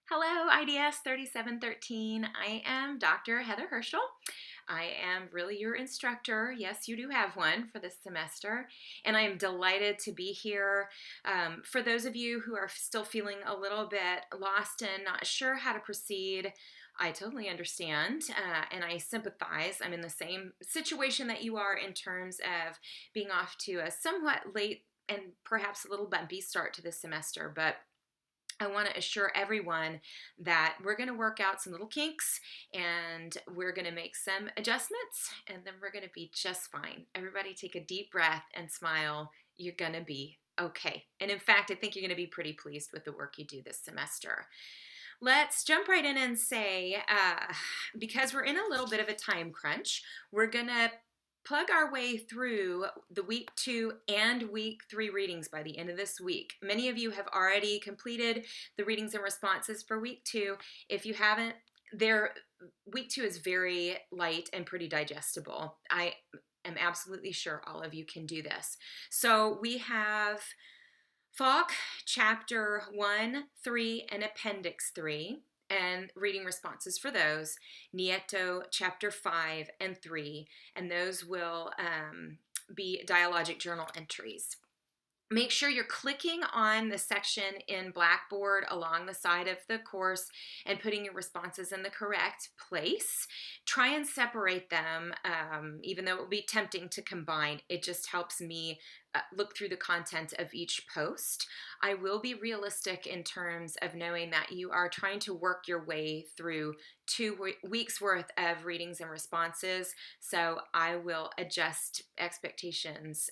Hello, IDS3713. I am Dr. Heather Herschel. I am really your instructor. Yes, you do have one for this semester, and I am delighted to be here. For those of you who are still feeling a little bit lost and not sure how to proceed, I totally understand and I sympathize. I'm in the same situation that you are in terms of being off to a somewhat late and perhaps a little bumpy start to this semester, but I want to assure everyone that we're going to work out some little kinks and we're going to make some adjustments and then we're going to be just fine. Everybody take a deep breath and smile. You're going to be okay. And in fact, I think you're going to be pretty pleased with the work you do this semester. Let's jump right in and say, because we're in a little bit of a time crunch, we're going to plug our way through the week 2 and week 3 readings by the end of this week. Many of you have already completed the readings and responses for week 2. If you haven't, week 2 is very light and pretty digestible. I am absolutely sure all of you can do this. So we have Falk chapter 1, 3, and appendix 3, and reading responses for those. Nieto chapter 5 and 3, and those will be dialogic journal entries. Make sure you're clicking on the section in Blackboard along the side of the course and putting your responses in the correct place. Try and separate them, even though it will be tempting to combine. It just helps me look through the content of each post. I will be realistic in terms of knowing that you are trying to work your way through 2 weeks worth of readings and responses, so I will adjust expectations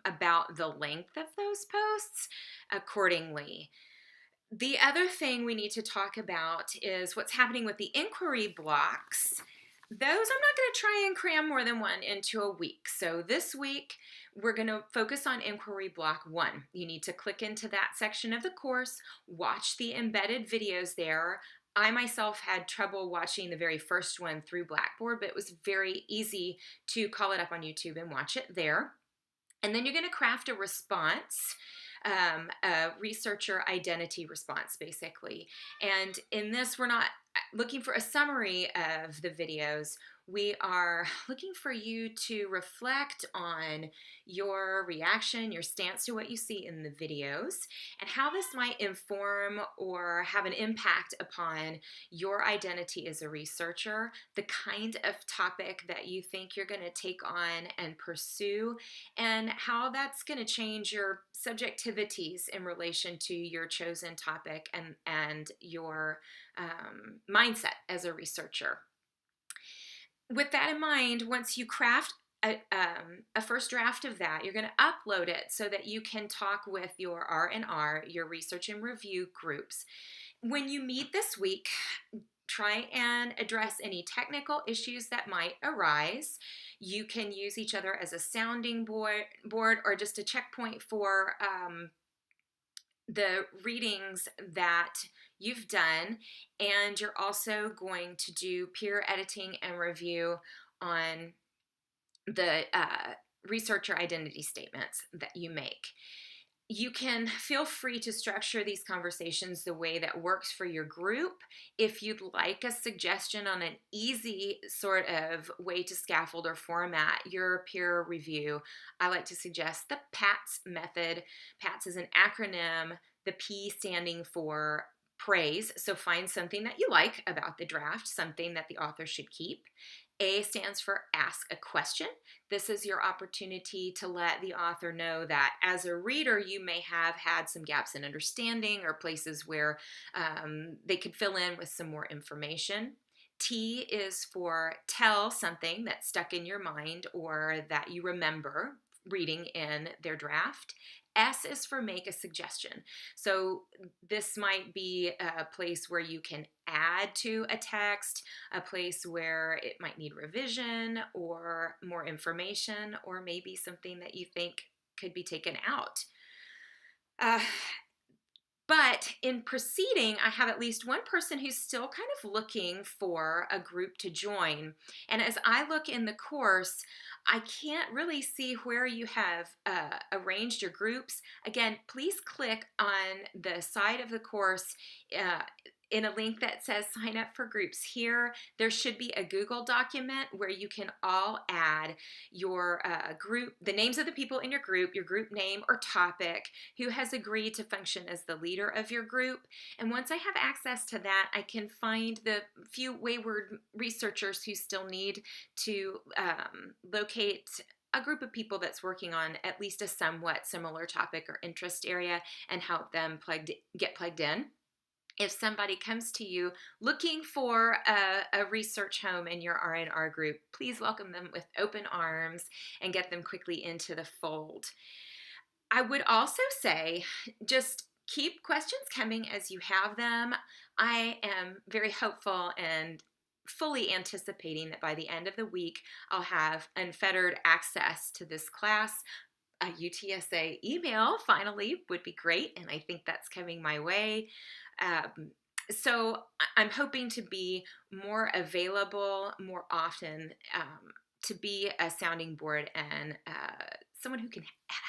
about the length of those posts accordingly. The other thing we need to talk about is what's happening with the inquiry blocks. Those I'm not going to try and cram more than one into a week. So this week, we're going to focus on inquiry block 1. You need to click into that section of the course, watch the embedded videos there. I myself had trouble watching the very first one through Blackboard, but it was very easy to call it up on YouTube and watch it there. And then you're going to craft a response, a researcher identity response, basically. And in this, we're not looking for a summary of the videos. We are looking for you to reflect on your reaction, your stance to what you see in the videos, and how this might inform or have an impact upon your identity as a researcher, the kind of topic that you think you're going to take on and pursue, and how that's going to change your subjectivities in relation to your chosen topic and your mindset as a researcher. With that in mind, once you craft a first draft of that, you're going to upload it so that you can talk with your R&R, your research and review groups. When you meet this week, try and address any technical issues that might arise. You can use each other as a sounding board or just a checkpoint for the readings that you've done, and you're also going to do peer editing and review on the researcher identity statements that you make. You can feel free to structure these conversations the way that works for your group. If you'd like a suggestion on an easy sort of way to scaffold or format your peer review, I like to suggest the PATS method. PATS is an acronym, the P standing for praise. So find something that you like about the draft, something that the author should keep. A stands for ask a question. This is your opportunity to let the author know that as a reader, you may have had some gaps in understanding or places where they could fill in with some more information. T is for tell something that's stuck in your mind or that you remember reading in their draft. S is for make a suggestion. So this might be a place where you can add to a text, a place where it might need revision or more information, or maybe something that you think could be taken out. But in proceeding, I have at least one person who's still kind of looking for a group to join. And as I look in the course, I can't really see where you have arranged your groups. Again, please click on the side of the course in a link that says sign up for groups here, there should be a Google document where you can all add your group, the names of the people in your group name or topic, who has agreed to function as the leader of your group. And once I have access to that, I can find the few wayward researchers who still need to locate a group of people that's working on at least a somewhat similar topic or interest area and help them get plugged in. If somebody comes to you looking for a research home in your R&R group, please welcome them with open arms and get them quickly into the fold. I would also say just keep questions coming as you have them. I am very hopeful and fully anticipating that by the end of the week, I'll have unfettered access to this class. A UTSA email finally would be great, and I think that's coming my way. So I'm hoping to be more available more often, to be a sounding board and someone who can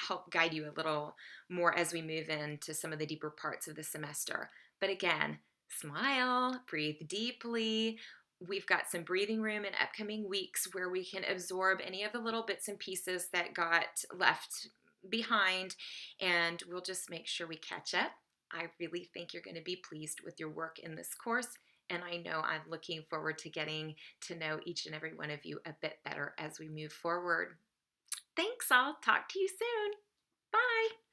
help guide you a little more as we move into some of the deeper parts of the semester. But again, smile, breathe deeply. We've got some breathing room in upcoming weeks where we can absorb any of the little bits and pieces that got left behind, and we'll just make sure we catch up. I really think you're going to be pleased with your work in this course, and I know I'm looking forward to getting to know each and every one of you a bit better as we move forward. Thanks, I'll talk to you soon. Bye.